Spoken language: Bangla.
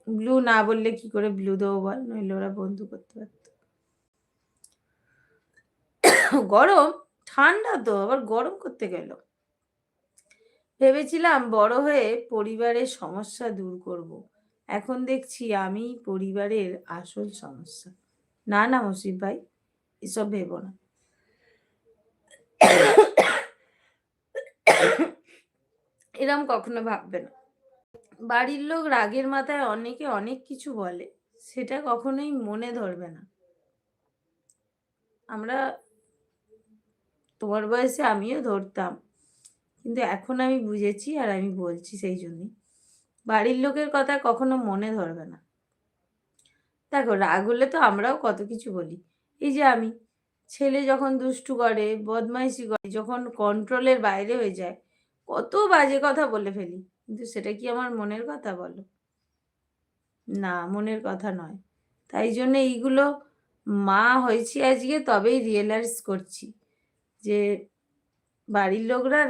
ব্লু না বললে কি করে ব্লু দেবো বল, নইলে ওরা বন্ধু করতে পারত। গরম, ঠান্ডা তো আবার গরম করতে গেল। ভেবেছিলাম বড় হয়ে পরিবারের সমস্যা দূর করব, এখন দেখছি আমি পরিবারের আসল সমস্যা। না না মসিফ ভাই, এসব ভেবো না। এরম কখনো ভাববে না। বাড়ির লোক রাগের মাথায় অনেকে অনেক কিছু বলে, সেটা কখনোই মনে ধরবে না। আমরা, তোমার বয়সে আমিও ধরতাম, কিন্তু এখন আমি বুঝেছি আর আমি বলছি সেই জন্যই, বাড়ির লোকের কথা কখনো মনে ধরবে না। দেখো রাগ হলে তো আমরাও কত কিছু বলি। এই যে আমি, ছেলে যখন দুষ্টু করে, বদমাইশি করে, যখন কন্ট্রোলের বাইরে হয়ে যায়, কত বাজে কথা বলে ফেলি, কিন্তু সেটা কি আমার মনের কথা বলো? না, মনের কথা নয়। তাই জন্য এইগুলো মা হয়েছি আজকে তবেই রিয়েলাইজ করছি যে বাড়ির লোকরা